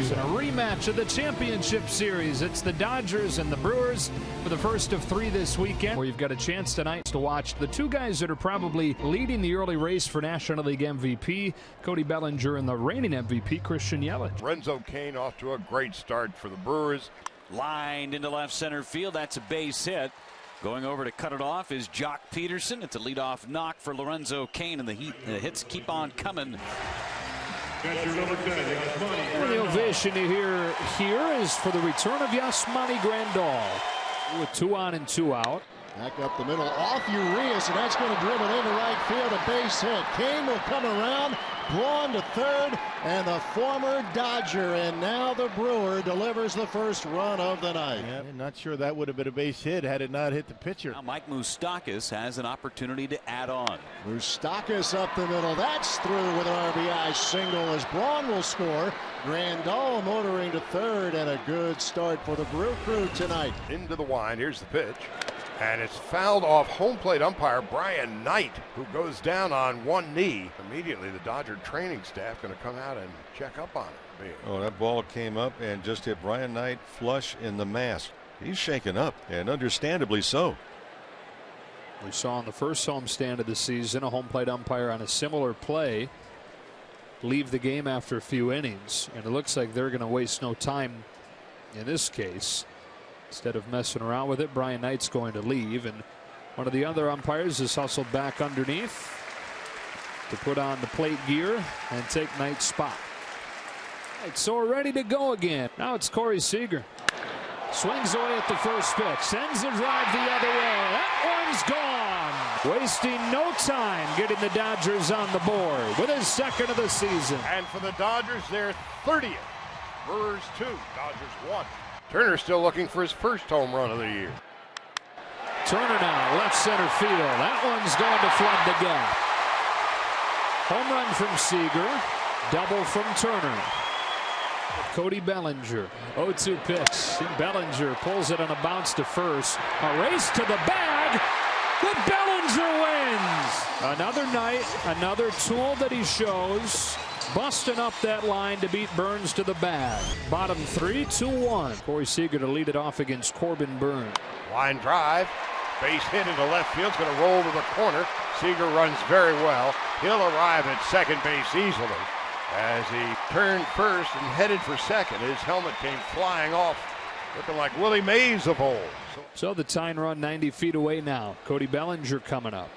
Series in a rematch of the championship series. It's the Dodgers and the Brewers for the first of 3 this weekend, where you've got a chance tonight to watch the two guys that are probably leading the early race for National League MVP, Cody Bellinger, and the reigning MVP, Christian Yelich. Lorenzo Cain off to a great start for the Brewers. Lined into left center field. That's a base hit. Going over to cut it off is Jock Peterson. It's a leadoff knock for Lorenzo Cain, and the hits keep on coming. And the ovation you hear here is for the return of Yasmani Grandal with 2 on and 2 out. Back up the middle, off Urias, and that's going to dribble into right field, a base hit. Cain will come around, Braun to third, and the former Dodger, and now the Brewer delivers the first run of the night. Yeah, not sure that would have been a base hit had it not hit the pitcher. Now Mike Moustakas has an opportunity to add on. Moustakas up the middle, that's through with an RBI single as Braun will score. Grandal motoring to third, and a good start for the Brew Crew tonight. Into the wind, here's the pitch. And it's fouled off home plate umpire Brian Knight, who goes down on one knee. Immediately, the Dodger training staff going to come out and check up on it. Oh, that ball came up and just hit Brian Knight flush in the mask. He's shaken up, and understandably so. We saw in the first homestand of the season a home plate umpire on a similar play leave the game after a few innings, and it looks like they're going to waste no time in this case. Instead of messing around with it, Brian Knight's going to leave, and one of the other umpires is hustled back underneath to put on the plate gear and take Knight's spot. Right, so we're ready to go again. Now it's Corey Seager. Swings away at the first pitch, sends a drive the other way. That one's gone. Wasting no time getting the Dodgers on the board with his second of the season. And for the Dodgers, their 30th. Brewers 2, Dodgers 1. Turner still looking for his first home run of the year. Turner now, left center field. That one's going to flood the gap. Home run from Seager, double from Turner. Cody Bellinger, 0-2 pitch. Bellinger pulls it on a bounce to first. A race to the bag. The Bellinger wins. Another night, another tool that he shows. Busting up that line to beat Burns to the bag. Bottom 3, 2-1. Corey Seager to lead it off against Corbin Burns. Line drive, base hit into left field, it's going to roll to the corner. Seager runs very well. He'll arrive at second base easily. As he turned first and headed for second, his helmet came flying off, looking like Willie Mays of old. So the tying run 90 feet away now. Cody Bellinger coming up.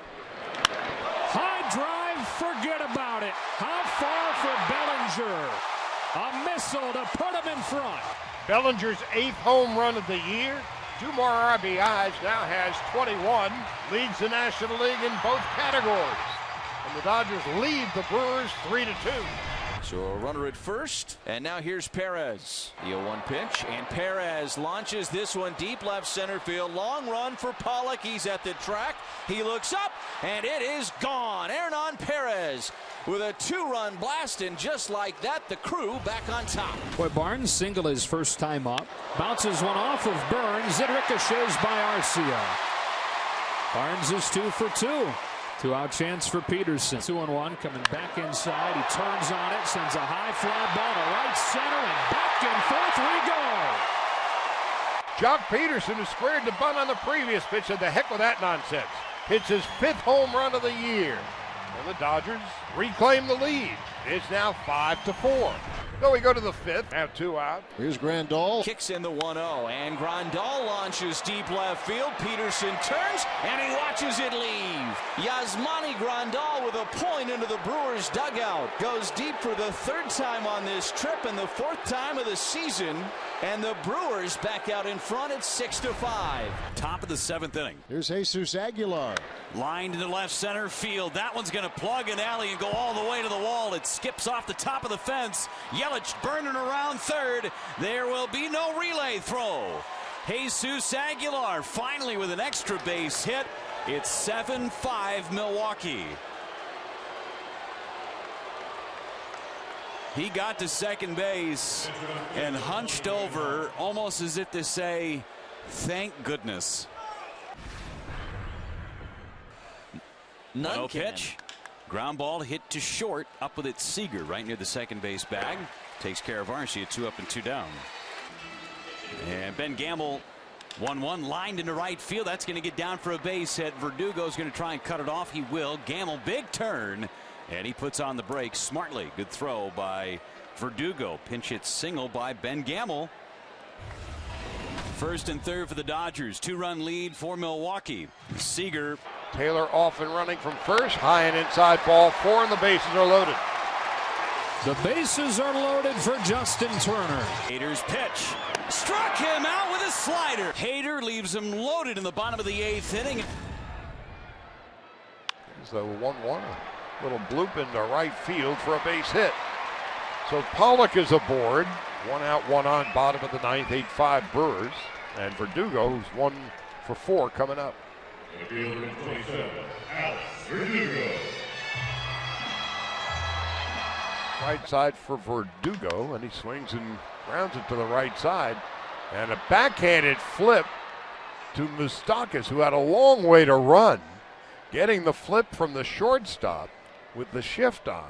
High drive, forget about it. How far for Bellinger? A missile to put him in front. Bellinger's 8th home run of the year. 2 more RBIs, now has 21. Leads the National League in both categories. And the Dodgers lead the Brewers 3-2. So a runner at first, and now here's Perez. The 0-1 pitch, and Perez launches this one deep left center field. Long run for Pollock. He's at the track. He looks up, and it is gone. Hernan Perez with a 2-run blast, and just like that, the Crew back on top. Boy, Barnes single his first time up. Bounces one off of Burns. It ricochets by Arcia. Barnes is 2 for 2. 2-out chance for Peterson. 2-1 coming back inside. He turns on it, sends a high fly ball to right center, and back and forth we go. Jock Peterson, who squared the bunt on the previous pitch, said the heck with that nonsense. Hits his 5th home run of the year. And the Dodgers reclaim the lead. It's now 5-4. So we go to the 5th. Now 2 out. Here's Grandal. Kicks in the 1-0, and Grandal launches deep left field. Peterson turns, and he watches it leave. Yasmani Grandal with a point into the Brewers dugout. Goes deep for the 3rd time on this trip and the 4th time of the season. And the Brewers back out in front at 6-5. Top of the 7th inning. Here's Jesus Aguilar. Lined into left center field. That one's going to plug an alley and go all the way to the wall. It skips off the top of the fence. Yelich burning around third. There will be no relay throw. Jesus Aguilar finally with an extra base hit. It's 7-5 Milwaukee. He got to second base and hunched over almost as if to say, thank goodness. None pitch. Ground ball hit to short. Up with it, Seager, right near the second base bag. Takes care of Arcia, 2 up and 2 down. And Ben Gamble, 1-1, lined into right field. That's going to get down for a base hit. Verdugo's going to try and cut it off. He will. Gamble, big turn. And he puts on the brakes smartly. Good throw by Verdugo. Pinch hit single by Ben Gamble. First and third for the Dodgers. 2-run lead for Milwaukee. Seager. Taylor off and running from first. High and inside ball 4, and the bases are loaded. The bases are loaded for Justin Turner. Hader's pitch. Struck him out with a slider. Hader leaves him loaded in the bottom of the 8th inning. It's a 1-1. A little bloop into right field for a base hit. So Pollock is aboard. 1 out, 1 on, bottom of the 9th, 8-5 Brewers. And Verdugo, who's 1 for 4 coming up. Fielder 27, Alex Verdugo. Right side for Verdugo, and he swings and grounds it to the right side. And a backhanded flip to Moustakas, who had a long way to run. Getting the flip from the shortstop with the shift on.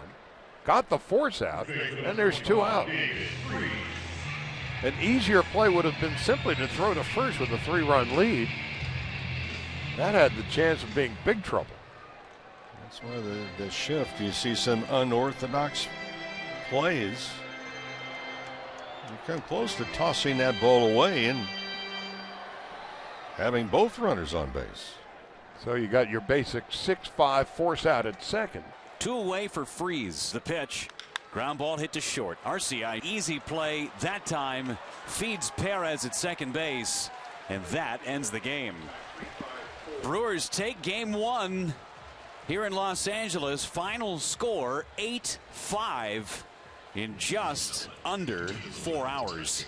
Got the force out, and there's 2 out. An easier play would have been simply to throw to first with a 3-run lead. That had the chance of being big trouble. That's why the shift, you see some unorthodox plays. You come close to tossing that ball away and having both runners on base. So you got your basic 6-5 force out at second. 2 away for Freeze. The pitch. Ground ball hit to short. RCI, easy play that time. Feeds Perez at second base. And that ends the game. Brewers take game 1 here in Los Angeles. Final score 8-5 in just under 4 hours.